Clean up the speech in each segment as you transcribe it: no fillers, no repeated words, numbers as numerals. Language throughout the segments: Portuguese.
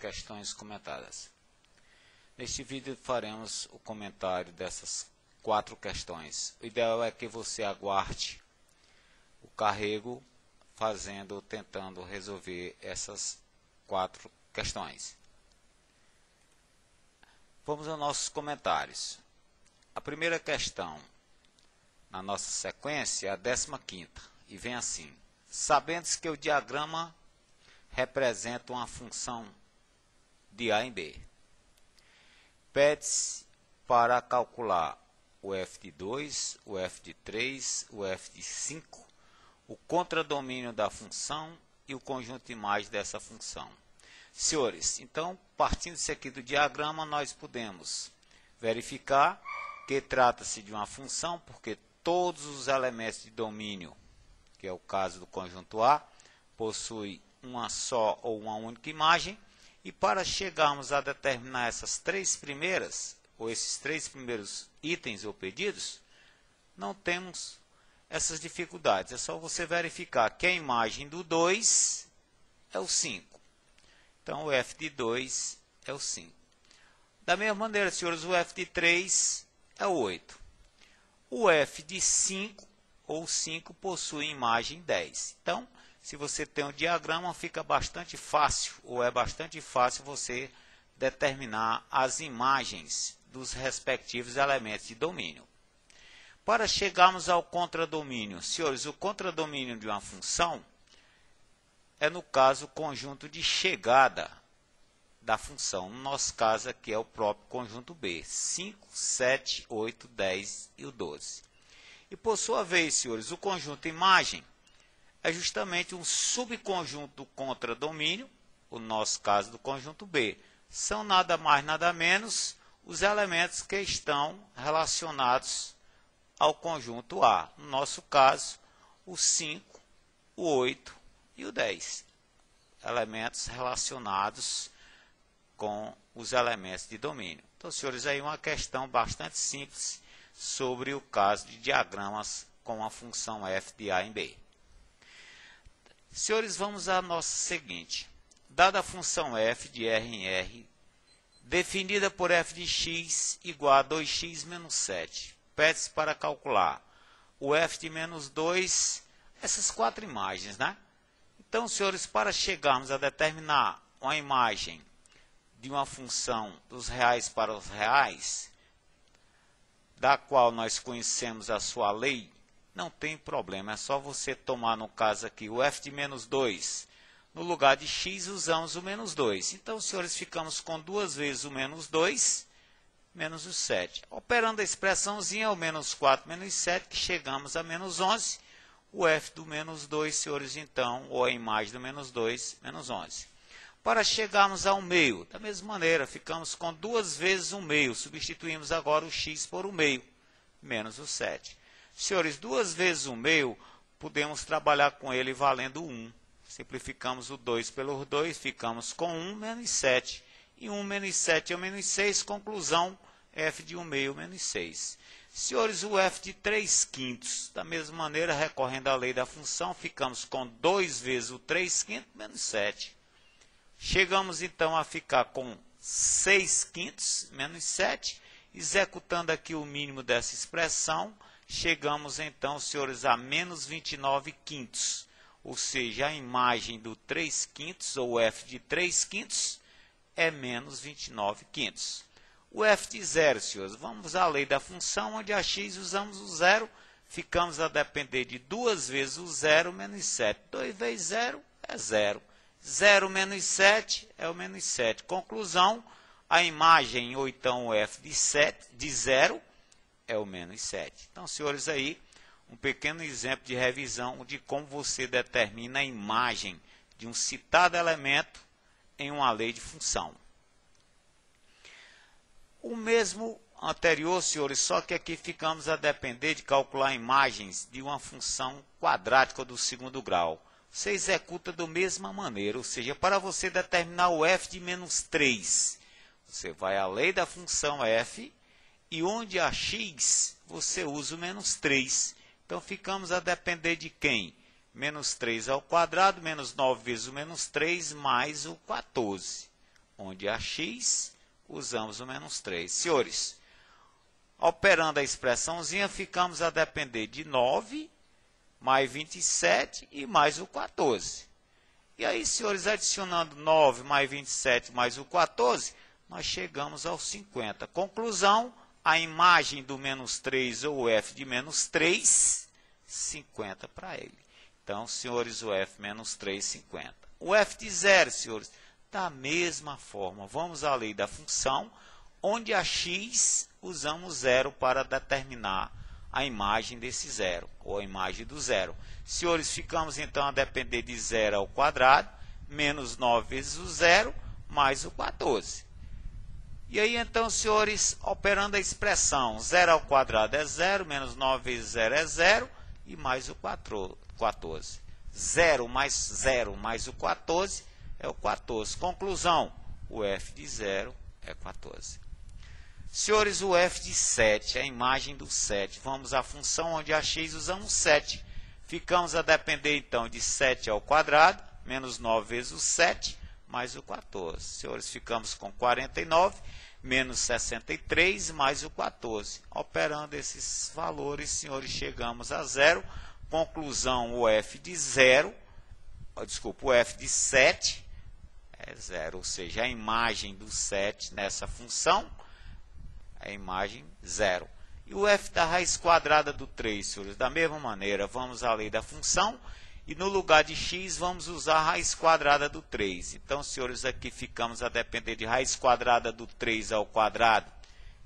questões comentadas. Neste vídeo faremos o comentário dessas 4 questões. O ideal é que você aguarde o carrego tentando resolver essas 4 questões. Vamos aos nossos comentários. A primeira questão na nossa sequência é a 15ª e vem assim: sabendo que o diagrama representa uma função de A em B, pede-se para calcular o f de 2, o f de 3, o f de 5, o contradomínio da função e o conjunto de imagens dessa função. Senhores, então, partindo-se aqui do diagrama, nós podemos verificar que trata-se de uma função, porque todos os elementos de domínio, que é o caso do conjunto A, possuem uma só ou uma única imagem, e para chegarmos a determinar essas 3 primeiras, ou esses 3 primeiros itens ou pedidos, não temos essas dificuldades. É só você verificar que a imagem do 2 é o 5. Então, o f de 2 é o 5. Da mesma maneira, senhores, o f de 3 é o 8. O f de 5, ou 5, possui imagem 10. Então, se você tem um diagrama, fica bastante fácil, ou é bastante fácil você determinar as imagens dos respectivos elementos de domínio. Para chegarmos ao contradomínio, senhores, o contradomínio de uma função é, no caso, o conjunto de chegada da função. No nosso caso aqui é o próprio conjunto B, 5, 7, 8, 10 e o 12. E por sua vez, senhores, o conjunto imagem é justamente um subconjunto do contradomínio, o nosso caso do conjunto B. São nada mais, nada menos os elementos que estão relacionados ao conjunto A. No nosso caso, o 5, o 8 e o 10. Elementos relacionados com os elementos de domínio. Então, senhores, aí uma questão bastante simples sobre o caso de diagramas com a função f de A em B. Senhores, vamos à nossa seguinte. Dada a função f de R em R, definida por f de x igual a 2x menos 7, pede-se para calcular o f de menos 2, essas 4 imagens, né? Então, senhores, para chegarmos a determinar uma imagem de uma função dos reais para os reais, da qual nós conhecemos a sua lei, não tem problema, é só você tomar, no caso aqui, o f de menos 2, no lugar de x usamos o menos 2. Então, senhores, ficamos com 2 vezes o menos 2, menos o 7. Operando a expressãozinha, o menos 4 menos 7, que chegamos a menos 11, o f do menos 2, senhores, então, ou a imagem do menos 2, menos 11. Para chegarmos ao meio, da mesma maneira, ficamos com 2 vezes o meio, substituímos agora o x por o meio, menos o 7. Senhores, 2 vezes o meio, podemos trabalhar com ele valendo 1. Simplificamos o 2 pelo 2, ficamos com 1 menos 7. E 1 menos 7 é o menos 6, conclusão, f de 1 meio menos 6. Senhores, o f de 3/5, da mesma maneira, recorrendo à lei da função, ficamos com 2 vezes o 3/5 menos 7. Chegamos, então, a ficar com 6/5 menos 7. Executando aqui o mínimo dessa expressão, chegamos, então, senhores, a menos 29/5. Ou seja, a imagem do 3/5, ou f de 3/5, é menos 29/5. O f de 0, senhores, vamos à lei da função, onde a x usamos o 0, ficamos a depender de 2 vezes o 0 menos 7. 2 vezes 0 é 0. 0 menos 7 é o menos 7. Conclusão, a imagem, ou então o f de 0, é o menos 7. Então, senhores, aí um pequeno exemplo de revisão de como você determina a imagem de um citado elemento em uma lei de função. O mesmo anterior, senhores, só que aqui ficamos a depender de calcular imagens de uma função quadrática do segundo grau. Você executa da mesma maneira, ou seja, para você determinar o f de menos 3, você vai à lei da função f e onde há x, você usa o menos 3. Então, ficamos a depender de quem? Menos 3 ao quadrado, menos 9 vezes o menos 3, mais o 14. onde há x, usamos o menos 3. Senhores, operando a expressãozinha, ficamos a depender de 9, mais 27 e mais o 14. E aí, senhores, adicionando 9 mais 27 mais o 14, nós chegamos aos 50. Conclusão, a imagem do menos 3 ou o f de menos 3, 50 para ele. Então, senhores, o f menos 3, 50. O f de 0, senhores, da mesma forma, vamos à lei da função, onde a x usamos 0 para determinar a imagem desse zero, ou a imagem do zero. Senhores, ficamos então a depender de 0 ao quadrado, menos 9 vezes o zero, mais o 14. E aí então, senhores, operando a expressão 0 ao quadrado é 0, menos 9 vezes 0 é 0, e mais o 14. 0 mais o 14 é o 14. Conclusão, o f de 0 é 14. Senhores, o f de 7, a imagem do 7. Vamos à função onde a x usamos 7. Ficamos a depender, então, de 7 ao quadrado, menos 9 vezes o 7, mais o 14. Senhores, ficamos com 49, menos 63, mais o 14. Operando esses valores, senhores, chegamos a 0. Conclusão, o f de 0, o f de 7 é 0, ou seja, a imagem do 7 nessa função é a imagem 0. E o f da raiz quadrada do 3, senhores, da mesma maneira, vamos à lei da função e no lugar de x vamos usar a raiz quadrada do 3. Então, senhores, aqui ficamos a depender de raiz quadrada do 3 ao quadrado,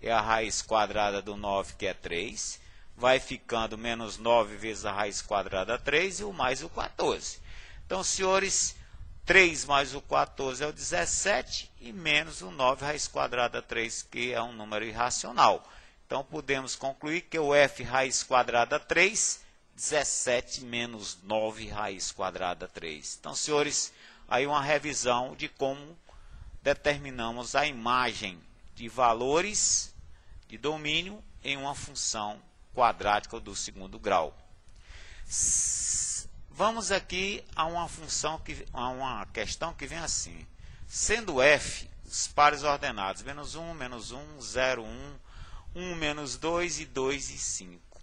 é a raiz quadrada do 9, que é 3. Vai ficando menos 9 vezes a raiz quadrada 3 e o mais o 14. Então, senhores, 3 mais o 14 é o 17 e menos o 9 raiz quadrada 3, que é um número irracional. Então, podemos concluir que o f raiz quadrada 3, 17 menos 9 raiz quadrada 3. Então, senhores, aí uma revisão de como determinamos a imagem de valores de domínio em uma função quadrática do segundo grau. Vamos aqui a uma questão que vem assim. Sendo f os pares ordenados menos 1, 0, 1, menos 2 e 2 e 5.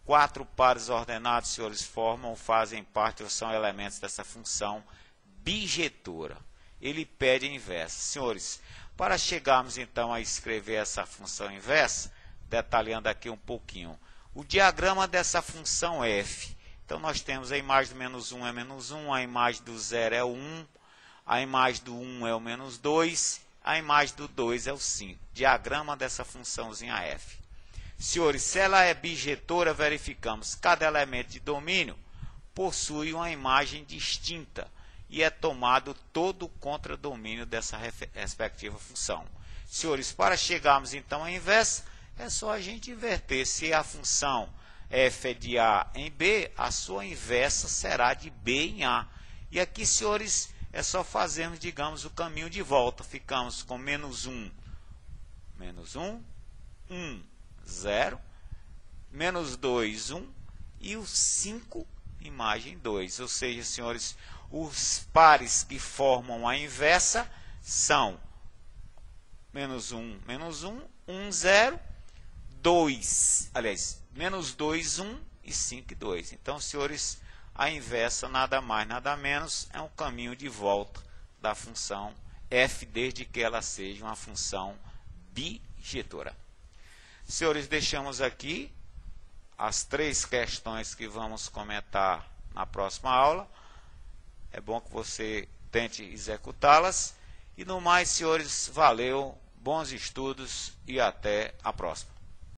4 pares ordenados, senhores, fazem parte ou são elementos dessa função bijetora. Ele pede a inversa. Senhores, para chegarmos então a escrever essa função inversa, detalhando aqui um pouquinho, o diagrama dessa função f. Então, nós temos a imagem do menos 1 é menos 1, a imagem do 0 é o 1, a imagem do 1 é o menos 2, a imagem do 2 é o 5. Diagrama dessa funçãozinha f. Senhores, se ela é bijetora, verificamos que cada elemento de domínio possui uma imagem distinta e é tomado todo o contradomínio dessa respectiva função. Senhores, para chegarmos então à inversa, é só a gente inverter. Se a função f é de A em B, a sua inversa será de B em A. E aqui, senhores, é só fazermos, digamos, o caminho de volta. Ficamos com menos 1, 1, 0, menos 2, 1, e o 5, imagem 2. Ou seja, senhores, os pares que formam a inversa são menos 1, 1, 0, 2, aliás, menos 2, 1 e 5 e 2. Então, senhores, a inversa nada mais, nada menos, é um caminho de volta da função f, desde que ela seja uma função bijetora. Senhores, deixamos aqui as 3 questões que vamos comentar na próxima aula. É bom que você tente executá-las. E no mais, senhores, valeu, bons estudos e até a próxima.